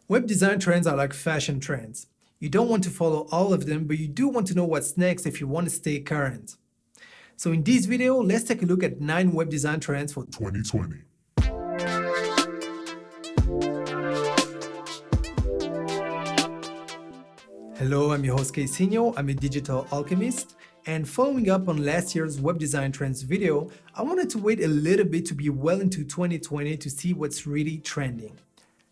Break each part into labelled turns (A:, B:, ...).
A: Web design trends are like fashion trends. You don't want to follow all of them, but you do want to know what's next if you want to stay current. So in this video, let's take a look at 9 web design trends for 2020. Hello, I'm your host Casino. I'm a digital alchemist. And following up on last year's web design trends video, I wanted to wait a little bit to be well into 2020 to see what's really trending.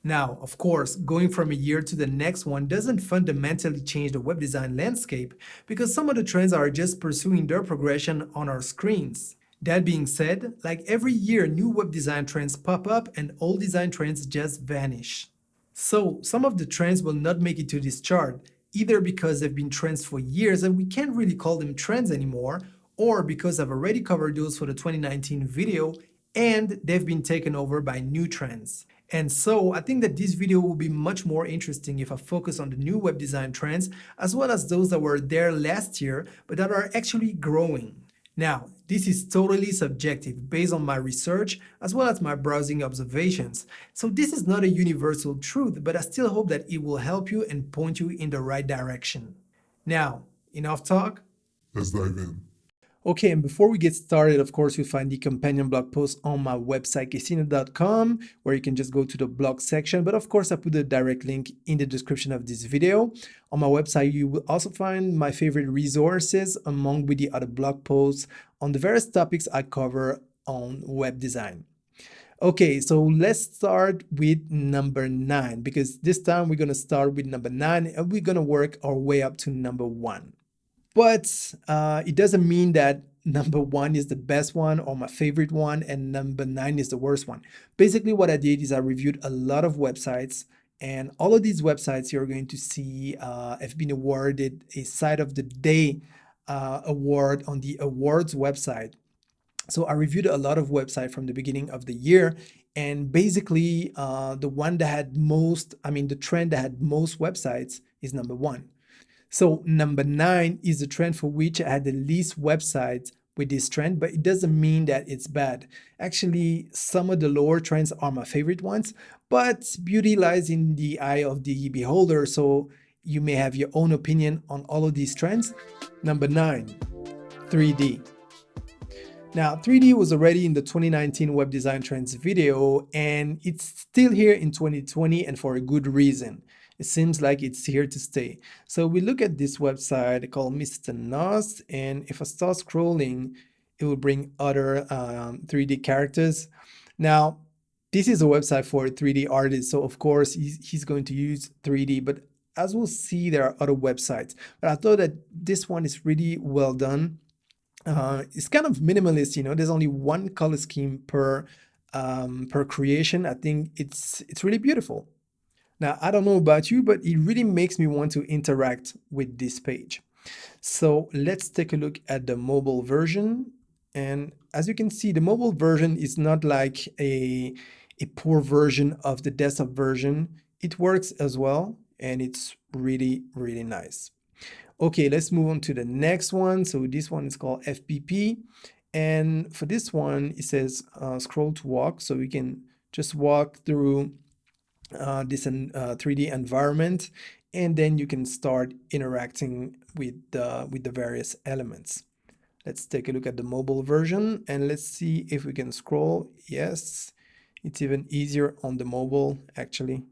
A: Now, of course, going from a year to the next one doesn't fundamentally change the web design landscape because some of the trends are just pursuing their progression on our screens. That being said, like every year, new web design trends pop up and old design trends just vanish. So, some of the trends will not make it to this chart, either because they've been trends for years and we can't really call them trends anymore, or because I've already covered those for the 2019 video and they've been taken over by new trends. And so I think that this video will be much more interesting if I focus on the new web design trends as well as those that were there last year but that are actually growing. Now, this is totally subjective based on my research as well as my browsing observations. So this is not a universal truth, but I still hope that it will help you and point you in the right direction. Now, enough talk. Let's dive in. Okay, and before we get started, of course, you'll find the companion blog post on my website, casino.com, where you can just go to the blog section. But of course, I put the direct link in the description of this video. On my website, you will also find my favorite resources among with the other blog posts on the various topics I cover on web design. Okay, so let's start with number 9, because this time we're going to start with number 9 and we're going to work our way up to number 1. But it doesn't mean that number 1 is the best one or my favorite one and number 9 is the worst one. Basically what I did is I reviewed a lot of websites, and all of these websites you're going to see have been awarded a Site of the Day award on the awards website. So I reviewed a lot of websites from the beginning of the year, and basically the one that had most, the trend that had most websites is number 1. So number 9 is the trend for which I had the least websites with this trend, but it doesn't mean that it's bad. Actually, some of the lower trends are my favorite ones, but beauty lies in the eye of the beholder, so you may have your own opinion on all of these trends. Number 9, 3D. Now, 3D was already in the 2019 Web Design Trends video, and it's still here in 2020, and for a good reason. It seems like it's here to stay. So we look at this website called Mr. Nos, and if I start scrolling, it will bring other 3D characters. Now, this is a website for a 3D artist, so of course he's going to use 3D, but as we'll see, there are other websites. But I thought that this one is really well done. It's kind of minimalist, there's only one color scheme per creation. I think it's really beautiful. Now, I don't know about you, but it really makes me want to interact with this page. So let's take a look at the mobile version. And as you can see, the mobile version is not like a poor version of the desktop version. It works as well, and it's really, really nice. Okay, let's move on to the next one. So this one is called FPP. And for this one, it says scroll to walk. So we can just walk through this 3D environment, and then you can start interacting with the various elements. Let's take a look at the mobile version and let's see if we can scroll. Yes, it's even easier on the mobile actually.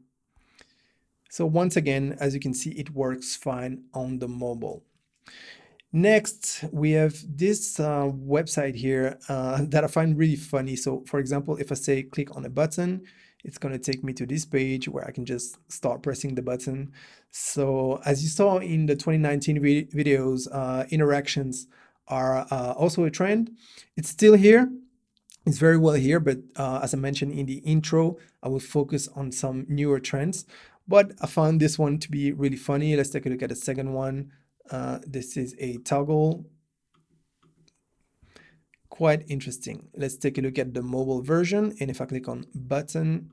A: So once again, as you can see, it works fine on the mobile. Next, we have this website here that I find really funny. So for example, if I say click on a button, it's going to take me to this page where I can just start pressing the button. So as you saw in the 2019 videos, interactions are also a trend. It's still here. It's very well here, but as I mentioned in the intro, I will focus on some newer trends. But I found this one to be really funny. Let's take a look at the second one. This is a toggle. Quite interesting. Let's take a look at the mobile version, and if I click on button,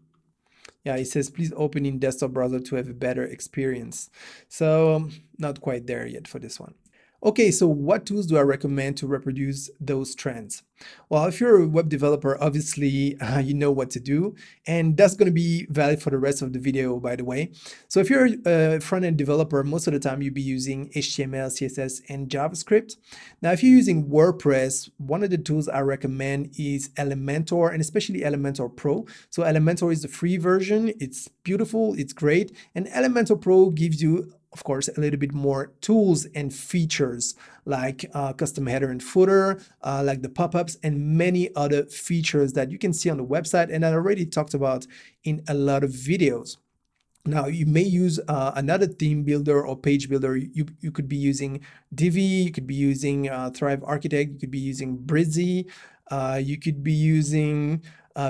A: yeah, it says please open in desktop browser to have a better experience. So not quite there yet for this one. Okay, so what tools do I recommend to reproduce those trends? Well, if you're a web developer, obviously you know what to do, and that's going to be valid for the rest of the video, by the way. So if you're a front-end developer, most of the time you'll be using HTML, CSS, and JavaScript. Now, if you're using WordPress, one of the tools I recommend is Elementor, and especially Elementor Pro. So Elementor is the free version. It's beautiful, it's great, and Elementor Pro gives you, of course, a little bit more tools and features like custom header and footer, like the pop-ups, and many other features that you can see on the website and I already talked about in a lot of videos. Now, you may use another theme builder or page builder. You could be using Divi, you could be using Thrive Architect, you could be using Brizy, you could be using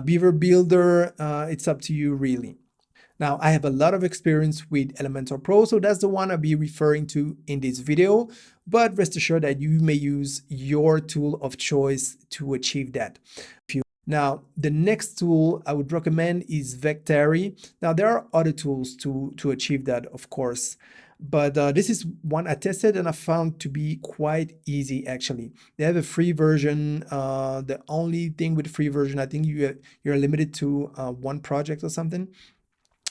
A: Beaver Builder. It's up to you, really. Now, I have a lot of experience with Elementor Pro, so that's the one I'll be referring to in this video, but rest assured that you may use your tool of choice to achieve that. Now, the next tool I would recommend is whetehr. Now, there are other tools to achieve that, of course, but this is one I tested and I found to be quite easy, actually. They have a free version. The only thing with the free version, I think you're limited to one project or something.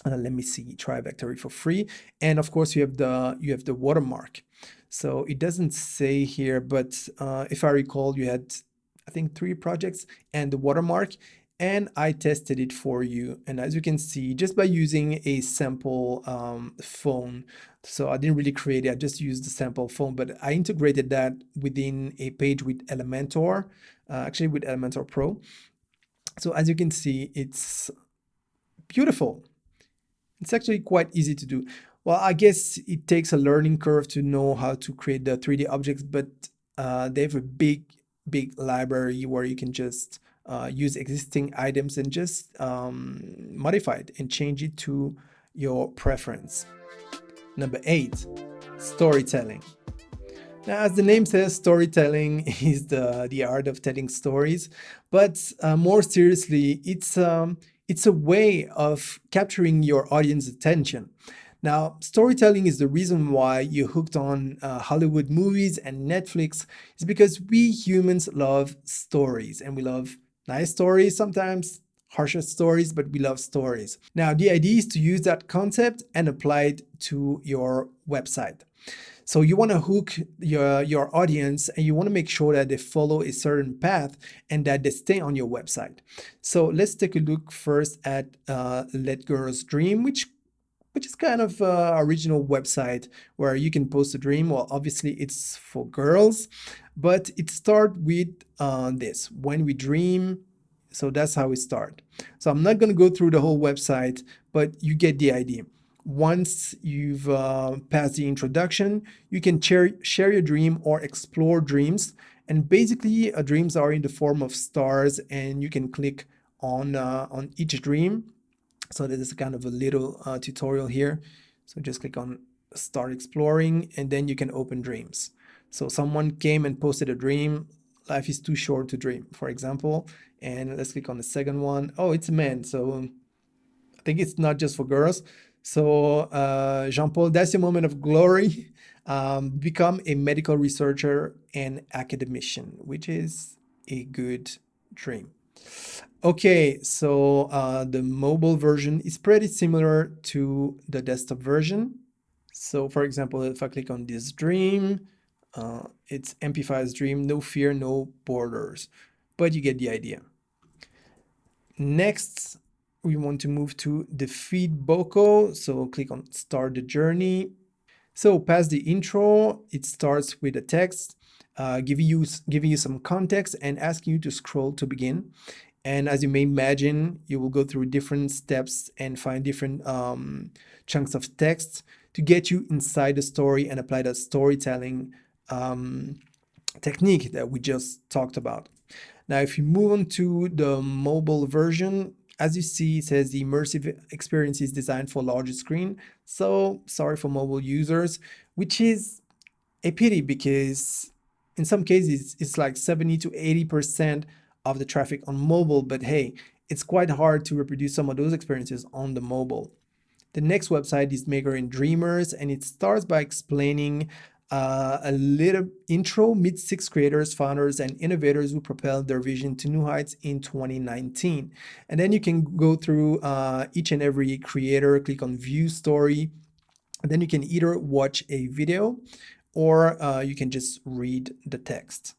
A: Let me see, try whetehr for free. And of course you have the watermark. So it doesn't say here, but if I recall, you had, I think, 3 projects and the watermark, and I tested it for you. And as you can see, just by using a sample phone, so I didn't really create it, I just used the sample phone, but I integrated that within a page with Elementor, actually with Elementor Pro. So as you can see, it's beautiful. It's actually quite easy to do. Well, I guess it takes a learning curve to know how to create the 3D objects, but they have a big library where you can just use existing items and just modify it and change it to your preference. Number 8, storytelling. Now, as the name says, storytelling is the art of telling stories, but more seriously, it's a way of capturing your audience attention. Now, storytelling is the reason why you're hooked on Hollywood movies and Netflix. Is because we humans love stories, and we love nice stories sometimes, harsher stories, but we love stories. Now, the idea is to use that concept and apply it to your website. So you want to hook your audience, and you want to make sure that they follow a certain path and that they stay on your website. So let's take a look first at Let Girls Dream, which is kind of original website where you can post a dream. Well, obviously it's for girls, but it starts with this, when we dream. So that's how it starts. So I'm not going to go through the whole website, but you get the idea. Once you've passed the introduction, you can share your dream or explore dreams. And basically, dreams are in the form of stars, and you can click on each dream. So there's kind of a little tutorial here. So just click on Start Exploring, and then you can open dreams. So someone came and posted a dream. Life is too short to dream, for example. And let's click on the second one. Oh, it's a man. So I think it's not just for girls. So Jean-Paul, that's your moment of glory. Become a medical researcher and academician, which is a good dream. Okay, so the mobile version is pretty similar to the desktop version. So for example, if I click on this dream, it's Amplify's dream, no fear, no borders, but you get the idea. Next, we want to move to Defeat Boko. So click on Start the Journey. So past the intro, it starts with a text, giving you some context and asking you to scroll to begin. And as you may imagine, you will go through different steps and find different chunks of text to get you inside the story and apply that storytelling technique that we just talked about. Now, if you move on to the mobile version, as you see, it says the immersive experience is designed for larger screen. So sorry for mobile users, which is a pity because in some cases it's like 70 to 80% of the traffic on mobile, but hey, it's quite hard to reproduce some of those experiences on the mobile. The next website is Maker and Dreamers, and it starts by explaining a little intro, meet 6 creators, founders, and innovators who propelled their vision to new heights in 2019. And then you can go through each and every creator, click on view story, and then you can either watch a video or you can just read the text.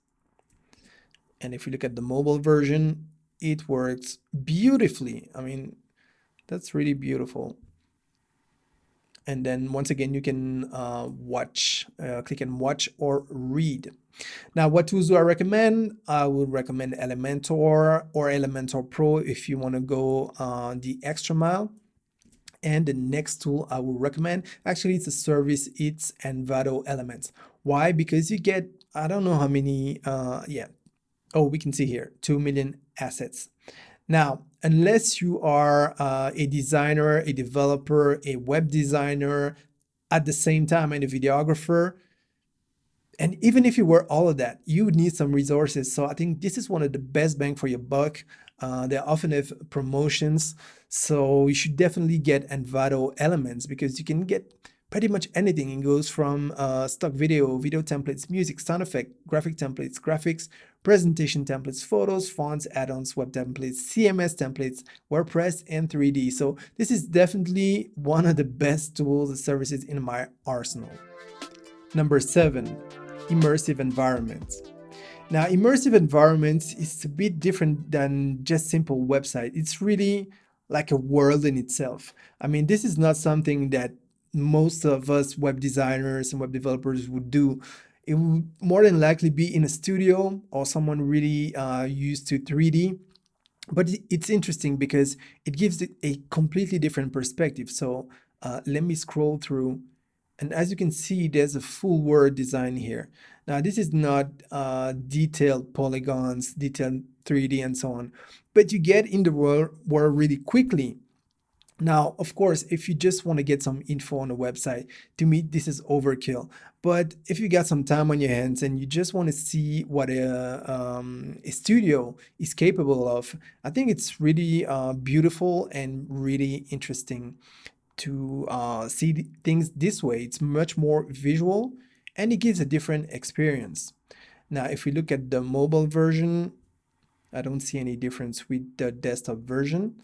A: And if you look at the mobile version, it works beautifully. I mean, that's really beautiful. And then once again, you can click and watch or read. Now, what tools do I recommend? I would recommend Elementor or Elementor Pro if you want to go the extra mile. And the next tool I would recommend, actually, it's a service, it's Envato Elements. Why? Because you get, I don't know how many, we can see here, 2 million assets. Now, unless you are a designer, a developer, a web designer, at the same time, and a videographer, and even if you were all of that, you would need some resources. So I think this is one of the best bang for your buck. They often have promotions. So you should definitely get Envato Elements because you can get pretty much anything. It goes from stock video, video templates, music, sound effect, graphic templates, graphics, presentation templates, photos, fonts, add-ons, web templates, CMS templates, WordPress, and 3D. So this is definitely one of the best tools and services in my arsenal. Number 7, immersive environments. Now, immersive environments is a bit different than just simple website. It's really like a world in itself. I mean, this is not something that most of us web designers and web developers would do. It would more than likely be in a studio or someone really used to 3D. But it's interesting because it gives it a completely different perspective. So let me scroll through. And as you can see, there's a full world design here. Now, this is not detailed polygons, detailed 3D and so on, but you get in the world really quickly. Now, of course, if you just want to get some info on the website, to me, this is overkill. But if you got some time on your hands and you just want to see what a studio is capable of, I think it's really beautiful and really interesting to see things this way. It's much more visual and it gives a different experience. Now, if we look at the mobile version, I don't see any difference with the desktop version.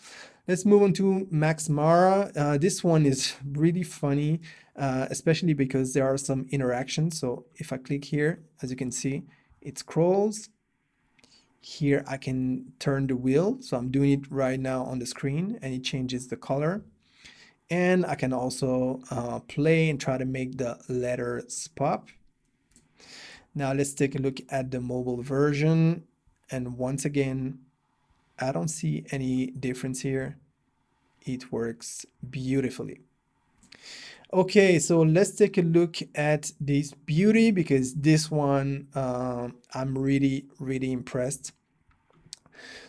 A: Let's move on to Max Mara. This one is really funny, especially because there are some interactions. So if I click here, as you can see, it scrolls. Here I can turn the wheel. So I'm doing it right now on the screen and it changes the color. And I can also play and try to make the letters pop. Now let's take a look at the mobile version. And once again, I don't see any difference here. It works beautifully. Okay, so let's take a look at this beauty because this one I'm really, really impressed.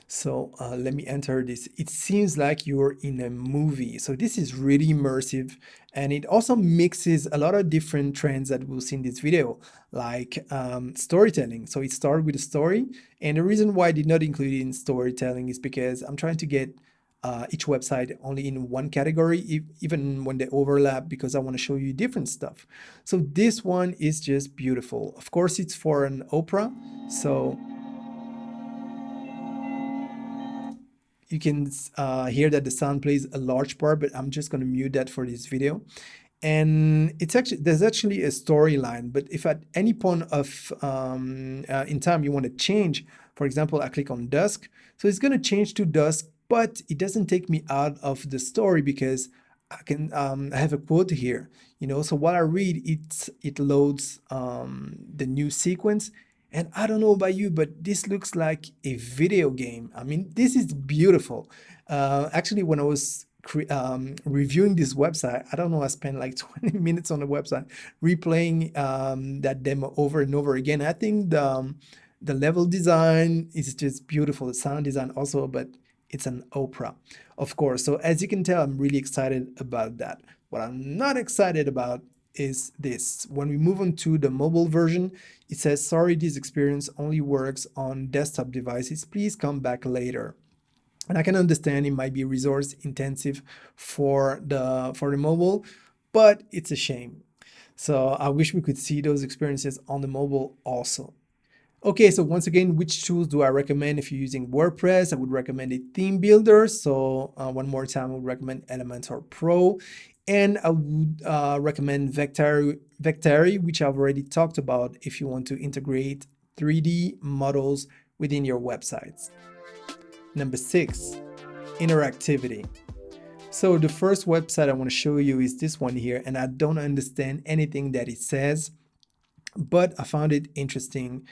A: So let me enter this. It seems like you're in a movie. So this is really immersive and it also mixes a lot of different trends that we'll see in this video, like storytelling. So it started with a story. And the reason why I did not include it in storytelling is because I'm trying to get each website only in one category, even when they overlap, because I want to show you different stuff. So this one is just beautiful. Of course, it's for an opera. So you can hear that the sound plays a large part, but I'm just going to mute that for this video. And there's actually a storyline, but if at any point of in time you want to change, for example, I click on dusk, so it's going to change to dusk, but it doesn't take me out of the story because I can I have a quote here, so while I read, it loads the new sequence. And I don't know about you, but this looks like a video game. I mean, this is beautiful. Actually, when I was reviewing this website, I don't know, I spent like 20 minutes on the website replaying that demo over and over again. I think the level design is just beautiful, the sound design also, but it's an opera, of course. So as you can tell, I'm really excited about that. What I'm not excited about is this. When we move on to the mobile version, it says, sorry, this experience only works on desktop devices. Please come back later. And I can understand it might be resource intensive for the mobile, but it's a shame. So I wish we could see those experiences on the mobile also. Okay, so once again, which tools do I recommend if you're using WordPress? I would recommend a theme builder. So one more time, I would recommend Elementor Pro. And I would recommend whetehr, which I've already talked about if you want to integrate 3D models within your websites. Number 6, interactivity. So the first website I want to show you is this one here, and I don't understand anything that it says, but I found it interesting.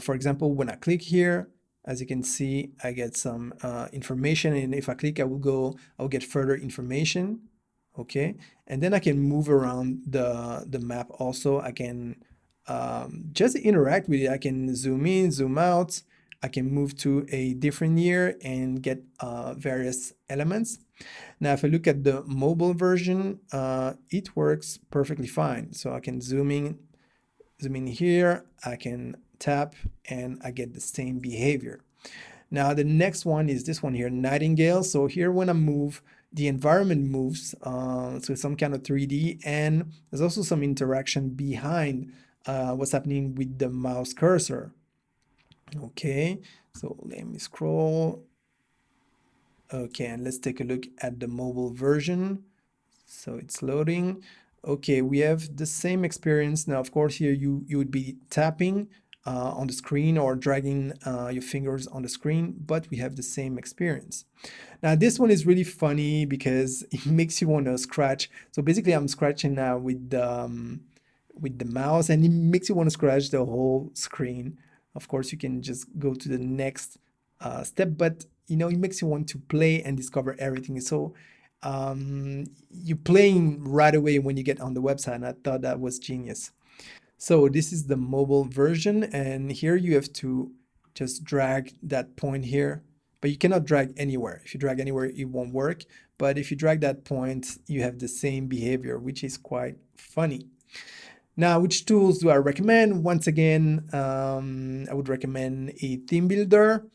A: For example, when I click here, as you can see, I get some information, and if I click, I'll get further information. Okay, and then I can move around the map. Also, I can just interact with it. I can zoom in, zoom out. I can move to a different year and get various elements. Now, if I look at the mobile version, it works perfectly fine. So I can zoom in here, I can tap, and I get the same behavior. Now, the next one is this one here, Nightingale. So here, when I move, the environment moves, so some kind of 3D, and there's also some interaction behind what's happening with the mouse cursor. Okay, so let me scroll. Okay, and let's take a look at the mobile version. So it's loading. Okay, we have the same experience. Now, of course, here you would be tapping on the screen or dragging your fingers on the screen, but we have the same experience. Now, this one is really funny because it makes you want to scratch. So basically, I'm scratching now with the mouse, and it makes you want to scratch the whole screen. Of course, you can just go to the next step, but it makes you want to play and discover everything. So you're playing right away when you get on the website, and I thought that was genius. So this is the mobile version, and here you have to just drag that point here, but you cannot drag anywhere. If you drag anywhere, it won't work. But if you drag that point, you have the same behavior, which is quite funny. Now, which tools do I recommend? Once again, I would recommend a theme builder.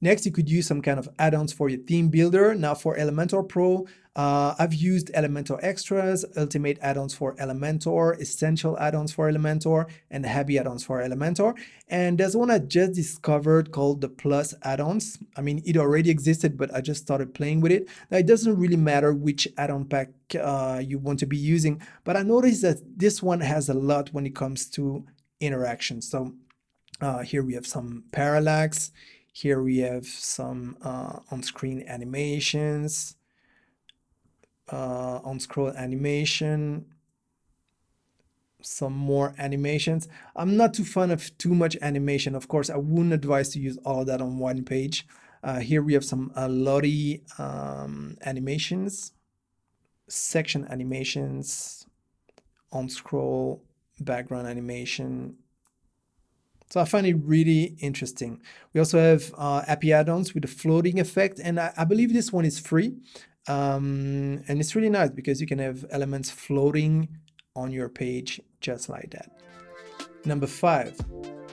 A: Next, you could use some kind of add-ons for your theme builder. Now for Elementor Pro, I've used Elementor Extras, Ultimate add-ons for Elementor, Essential add-ons for Elementor, and Heavy add-ons for Elementor. And there's one I just discovered called the Plus add-ons. I mean, it already existed, but I just started playing with it. Now, it doesn't really matter which add-on pack you want to be using, but I noticed that this one has a lot when it comes to interaction. So here we have some parallax. Here we have some on-screen animations, on-scroll animation, some more animations. I'm not too fond of too much animation. Of course, I wouldn't advise to use all of that on one page. Here we have some Lottie animations, section animations, on-scroll, background animation. So I find it really interesting. We also have API add-ons with the floating effect, and I believe this one is free. And it's really nice because you can have elements floating on your page just like that. Number 5,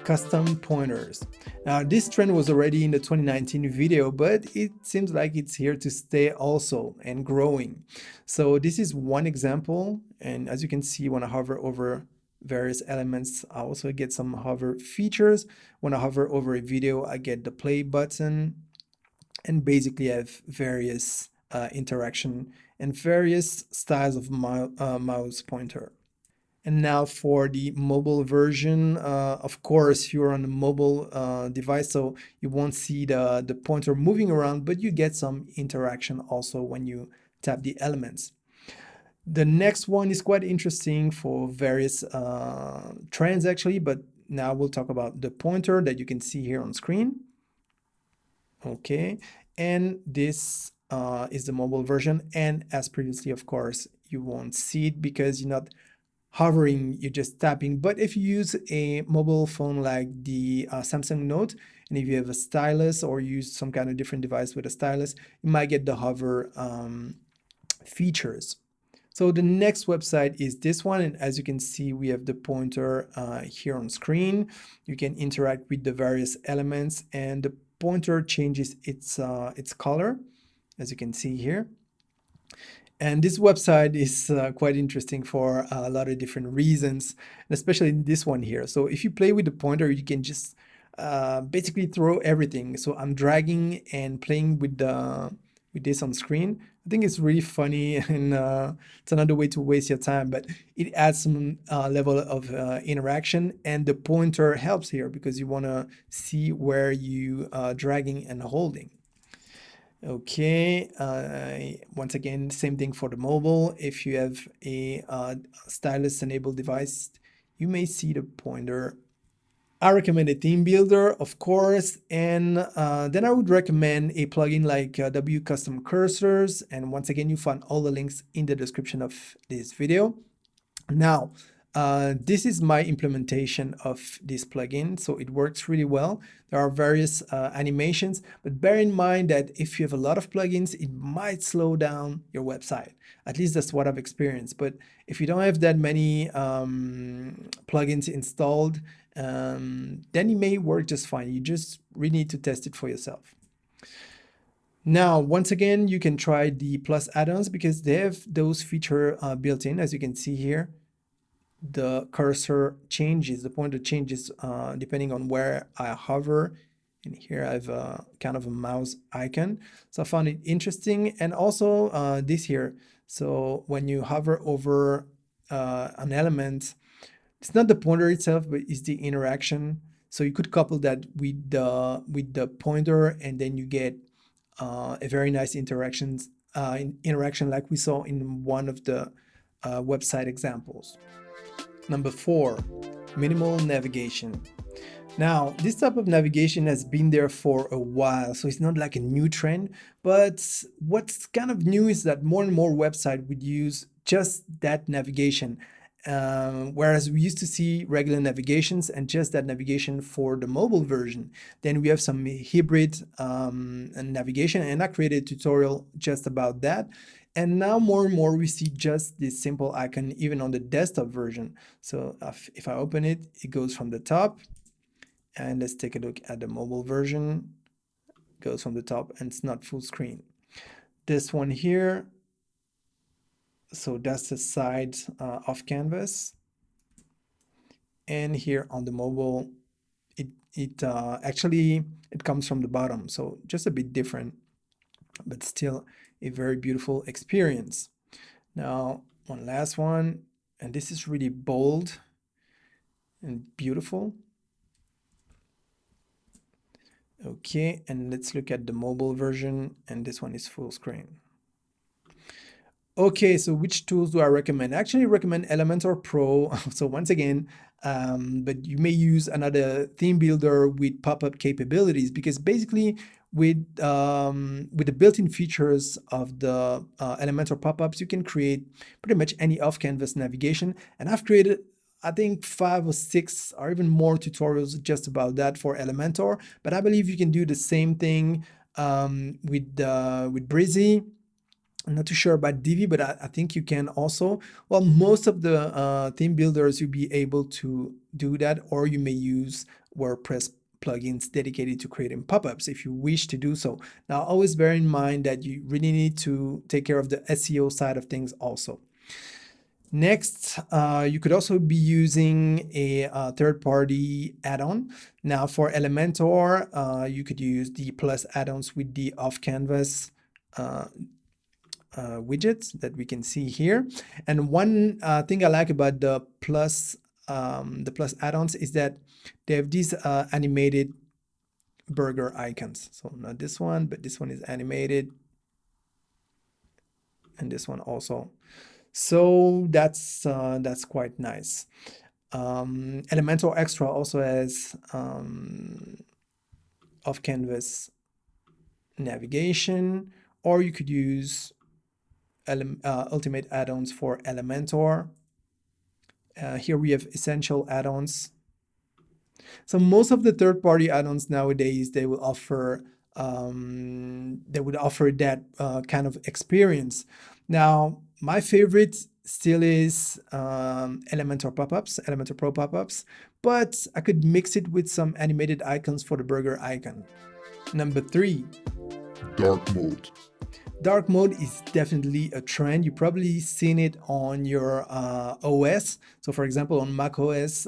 A: custom pointers. Now, this trend was already in the 2019 video, but it seems like it's here to stay also and growing. So this is one example, and as you can see, when I hover over various elements, I also get some hover features. When I hover over a video, I get the play button, and basically I have various interaction and various styles of mouse pointer. And now for the mobile version, of course, you're on a mobile device, so you won't see the pointer moving around, but you get some interaction also when you tap the elements. The next one is quite interesting for various trends actually, but now we'll talk about the pointer that you can see here on screen. Okay, and this is the mobile version, and as previously, of course, you won't see it because you're not hovering, you're just tapping. But if you use a mobile phone like the Samsung Note, and if you have a stylus or use some kind of different device with a stylus, you might get the hover features. So the next website is this one, and as you can see, we have the pointer here on screen. You can interact with the various elements, and the pointer changes its color, as you can see here. And this website is quite interesting for a lot of different reasons, and especially this one here. So if you play with the pointer, you can just basically throw everything. So I'm dragging and playing with this on screen. I think it's really funny, and it's another way to waste your time, but it adds some level of interaction, and the pointer helps here because you want to see where you dragging and holding. Okay, once again, same thing for the mobile. If you have a stylus enabled device, you may see the pointer. I recommend a theme builder, of course, and then I would recommend a plugin like W Custom Cursors. And once again, you find all the links in the description of this video. Now, this is my implementation of this plugin, so it works really well. There are various animations, but bear in mind that if you have a lot of plugins, it might slow down your website. At least that's what I've experienced. But if you don't have that many plugins installed, then it may work just fine. You just really need to test it for yourself. Now, once again, you can try the plus add-ons because they have those features built in, as you can see here. The cursor changes, the pointer changes depending on where I hover. And here I have a kind of a mouse icon. So I found it interesting. And also this here. So when you hover over an element, it's not the pointer itself, but it's the interaction. So you could couple that with the pointer, and then you get a very nice interaction like we saw in one of the website examples. Number 4, minimal navigation. Now, this type of navigation has been there for a while, so it's not like a new trend, but what's kind of new is that more and more websites would use just that navigation. Whereas we used to see regular navigations and just that navigation for the mobile version. Then we have some hybrid navigation, and I created a tutorial just about that. And now more and more we see just this simple icon even on the desktop version. So if I open it, it goes from the top. And let's take a look at the mobile version. It goes from the top and it's not full screen. This one here, so that's the side of canvas. And here on the mobile, it actually comes from the bottom. So just a bit different, but still a very beautiful experience. Now, one last one, and this is really bold and beautiful. Okay, and let's look at the mobile version, and this one is full screen. Okay, so which tools do I recommend? I actually recommend Elementor Pro. So once again, but you may use another theme builder with pop-up capabilities, because basically with the built-in features of the Elementor pop-ups, you can create pretty much any off-canvas navigation. And I've created, I think, 5 or 6 or even more tutorials just about that for Elementor. But I believe you can do the same thing with Breezy. I'm not too sure about Divi, but I think you can also. Well, most of the theme builders, you'll be able to do that, or you may use WordPress plugins dedicated to creating pop-ups if you wish to do so. Now, always bear in mind that you really need to take care of the SEO side of things also. Next, you could also be using a third-party add-on. Now, for Elementor, you could use the plus add-ons with the off-canvas widgets that we can see here. And one thing I like about the plus add-ons is that they have these animated burger icons. So not this one, but this one is animated, and this one also. So that's quite nice. Elementor Extra also has off-canvas navigation, or you could use ultimate add-ons for Elementor. Here we have essential add-ons. So most of the third-party add-ons nowadays, they will offer that kind of experience. Now, my favorite still is Elementor pop-ups, Elementor Pro pop-ups, but I could mix it with some animated icons for the burger icon. Number 3,
B: Dark mode.
A: Dark mode is definitely a trend. You probably seen it on your OS. So for example, on Mac OS,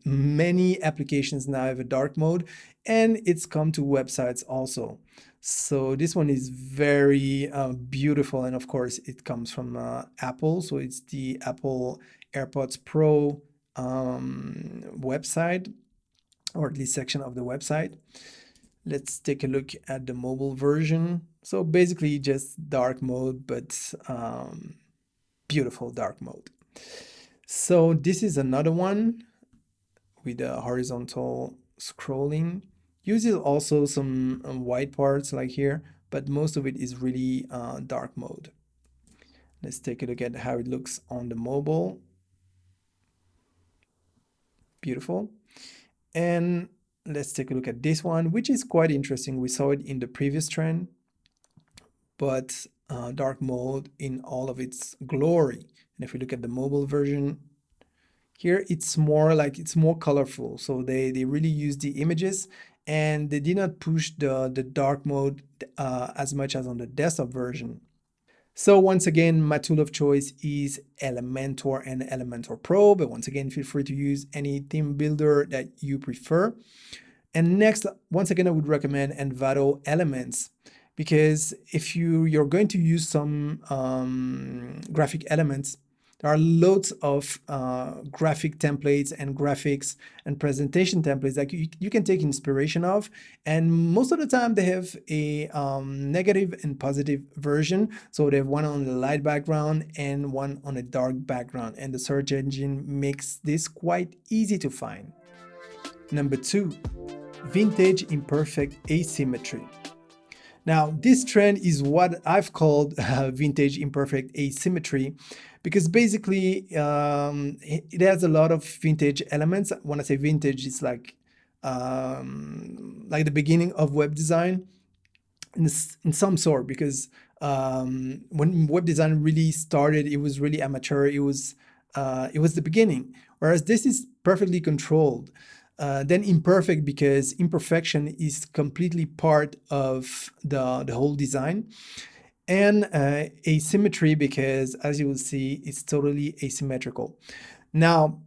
A: many applications now have a dark mode, and it's come to websites also. So this one is very beautiful, and of course it comes from Apple. So it's the Apple AirPods Pro website, or at least section of the website. Let's take a look at the mobile version. So basically just dark mode, but beautiful dark mode. So this is another one with a horizontal scrolling. Uses also some white parts like here, but most of it is really dark mode. Let's take a look at how it looks on the mobile. Beautiful. And let's take a look at this one, which is quite interesting. We saw it in the previous trend, but dark mode in all of its glory. And if we look at the mobile version, here it's more colorful. So they really use the images, and they did not push the dark mode as much as on the desktop version. So once again, my tool of choice is Elementor and Elementor Pro, but once again, feel free to use any theme builder that you prefer. And next, once again, I would recommend Envato Elements, because if you're going to use some graphic elements, there are loads of graphic templates and graphics and presentation templates that you can take inspiration of. And most of the time they have a negative and positive version. So they have one on the light background and one on a dark background. And the search engine makes this quite easy to find. Number 2, vintage imperfect asymmetry. Now, this trend is what I've called vintage imperfect asymmetry, because basically it has a lot of vintage elements. When I say vintage, it's like the beginning of web design in some sort, because when web design really started, it was really amateur. It was the beginning, whereas this is perfectly controlled. Then imperfect, because imperfection is completely part of the whole design. And asymmetry, because as you will see, it's totally asymmetrical. Now,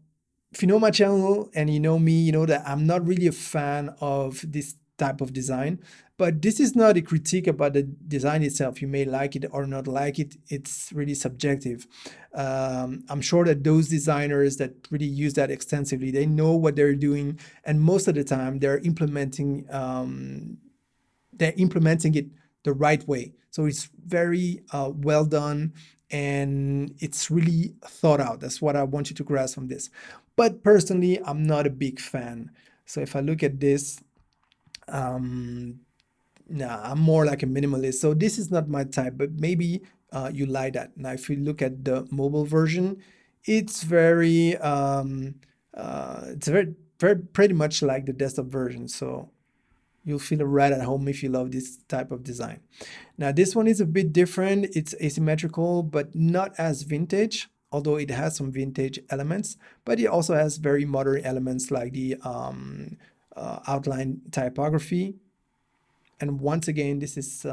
A: if you know my channel and you know me, you know that I'm not really a fan of this type of design, but this is not a critique about the design itself. You may like it or not like it. It's really subjective. I'm sure that those designers that really use that extensively, they know what they're doing, and most of the time they're implementing it the right way. So it's very well done, and it's really thought out. That's what I want you to grasp from this. But personally, I'm not a big fan. So if I look at this, nah, I'm more like a minimalist. So this is not my type, but maybe you like that. Now, if you look at the mobile version, it's very pretty much like the desktop version. So you'll feel right at home if you love this type of design. Now, this one is a bit different. It's asymmetrical, but not as vintage, although it has some vintage elements, but it also has very modern elements like the outline typography. And once again, this is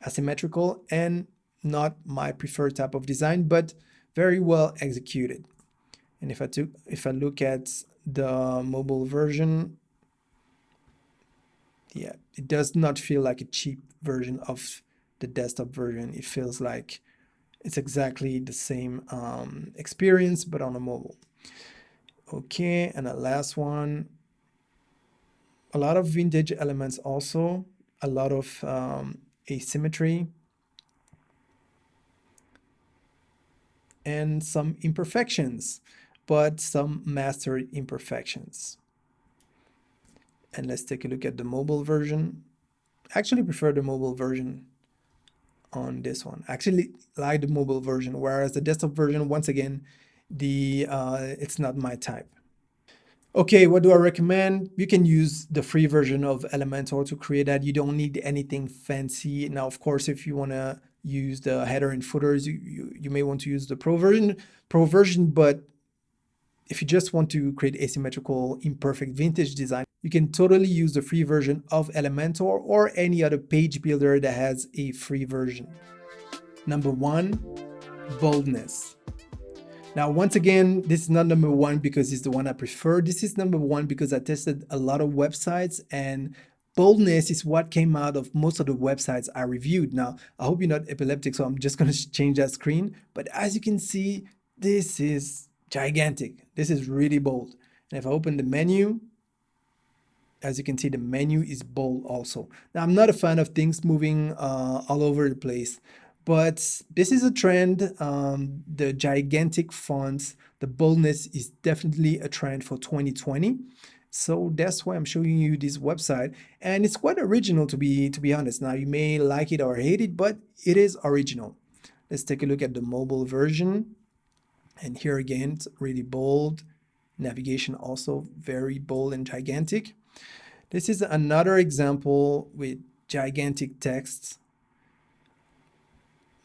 A: asymmetrical and not my preferred type of design, but very well executed. And if I look at the mobile version, yeah, it does not feel like a cheap version of the desktop version. It feels like it's exactly the same experience, but on a mobile. Okay, and the last one, a lot of vintage elements also, a lot of asymmetry, and some imperfections, but some mastered imperfections. And let's take a look at the mobile version. I actually prefer the mobile version on this one. I actually like the mobile version, whereas the desktop version, once again, it's not my type. Okay, what do I recommend? You can use the free version of Elementor to create that. You don't need anything fancy. Now, of course, if you want to use the header and footers, you may want to use the pro version, but if you just want to create asymmetrical, imperfect vintage design, you can totally use the free version of Elementor or any other page builder that has a free version. Number 1, Boldness. Now, once again, this is not number 1 because it's the one I prefer. This is number 1 because I tested a lot of websites, and Boldness is what came out of most of the websites I reviewed. Now, I hope you're not epileptic, so I'm just going to change that screen. But as you can see, this is gigantic. This is really bold. And if I open the menu, as you can see, the menu is bold also. Now, I'm not a fan of things moving all over the place, but this is a trend. The gigantic fonts, the boldness is definitely a trend for 2020. So that's why I'm showing you this website, and it's quite original to be honest. Now, you may like it or hate it, but it is original. Let's take a look at the mobile version. And here again, it's really bold. Navigation also very bold and gigantic. This is another example with gigantic texts.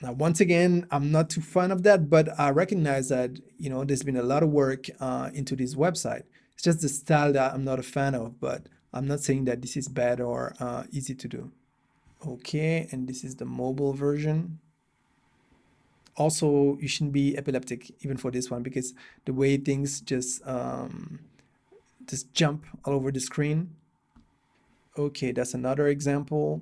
A: Now, once again, I'm not too fan of that, but I recognize that, there's been a lot of work into this website. It's just the style that I'm not a fan of, but I'm not saying that this is bad or easy to do. Okay, and this is the mobile version. Also, you shouldn't be epileptic even for this one because the way things just jump all over the screen. Okay, that's another example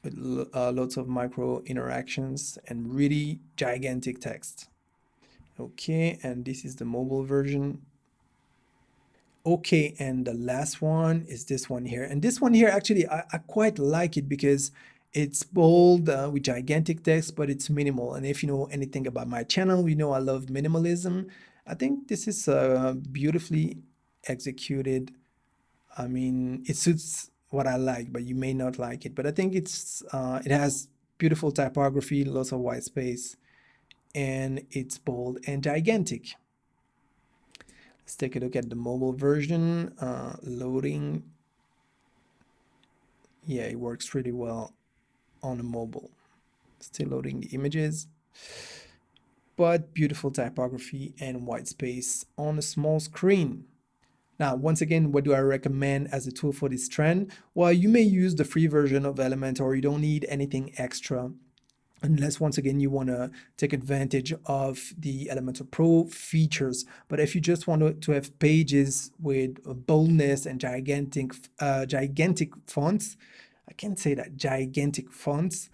A: with lots of micro interactions and really gigantic text. Okay, and this is the mobile version. Okay, and the last one is this one here. And this one here, actually, I quite like it because it's bold with gigantic text, but it's minimal. And if you know anything about my channel, you know I love minimalism. I think this is beautifully executed. I mean, it suits what I like, but you may not like it. But I think it has beautiful typography, lots of white space, and it's bold and gigantic. Let's take a look at the mobile version. Loading. Yeah, it works really well on a mobile. Still loading the images, but beautiful typography and white space on a small screen. Now, once again, what do I recommend as a tool for this trend? Well, you may use the free version of Elementor. You don't need anything extra unless, once again, you want to take advantage of the Elementor Pro features. But if you just want to have pages with boldness and gigantic fonts, I can't say that, gigantic fonts,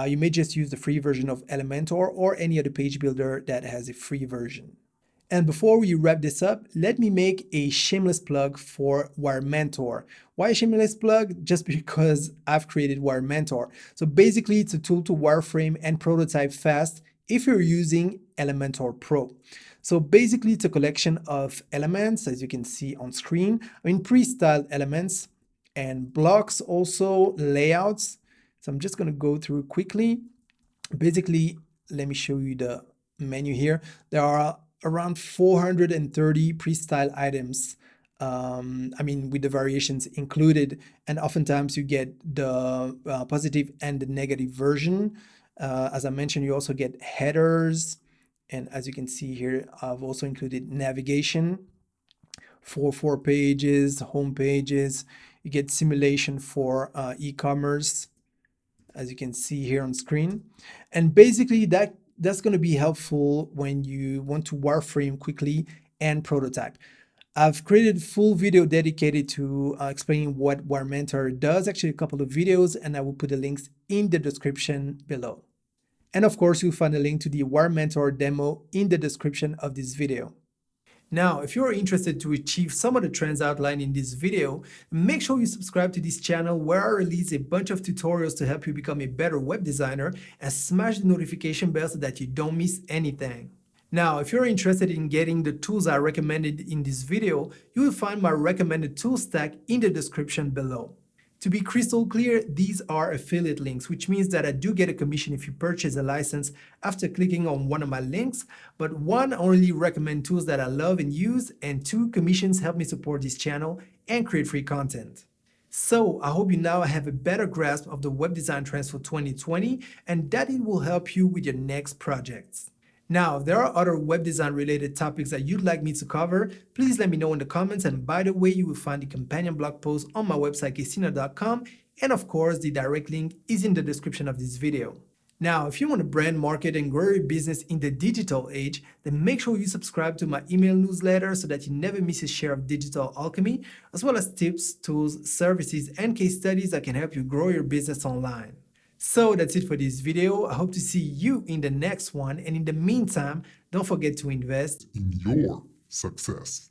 A: you may just use the free version of Elementor or any other page builder that has a free version. And before we wrap this up, let me make a shameless plug for WIREMENTOR. Why a shameless plug? Just because I've created WIREMENTOR. So basically, it's a tool to wireframe and prototype fast if you're using Elementor Pro. So basically, it's a collection of elements, as you can see on screen. Pre-styled elements and blocks, also layouts. So I'm just going to go through quickly. Basically, let me show you the menu here. There are around 430 pre-styled items, with the variations included, and oftentimes you get the positive and the negative version. As I mentioned, you also get headers, and as you can see here, I've also included navigation for 4 pages, home pages. You get simulation for e-commerce, as you can see here on screen. And basically that's going to be helpful when you want to wireframe quickly and prototype. I've created a full video dedicated to explaining what WIREMENTOR does, actually a couple of videos, and I will put the links in the description below. And of course, you'll find a link to the WIREMENTOR demo in the description of this video. Now, if you're interested to achieve some of the trends outlined in this video, make sure you subscribe to this channel where I release a bunch of tutorials to help you become a better web designer, and smash the notification bell so that you don't miss anything. Now, if you're interested in getting the tools I recommended in this video, you will find my recommended tool stack in the description below. To be crystal clear, these are affiliate links, which means that I do get a commission if you purchase a license after clicking on one of my links. But 1, I only recommend tools that I love and use, and 2, commissions help me support this channel and create free content. So I hope you now have a better grasp of the web design trends for 2020 and that it will help you with your next projects. Now, if there are other web design related topics that you'd like me to cover, please let me know in the comments. And by the way, you will find the companion blog post on my website, kcino.com. And of course, the direct link is in the description of this video. Now, if you want to brand, market, and grow your business in the digital age, then make sure you subscribe to my email newsletter so that you never miss a share of digital alchemy, as well as tips, tools, services, and case studies that can help you grow your business online. So that's it for this video. I hope to see you in the next one. And in the meantime, don't forget to invest
B: in your success.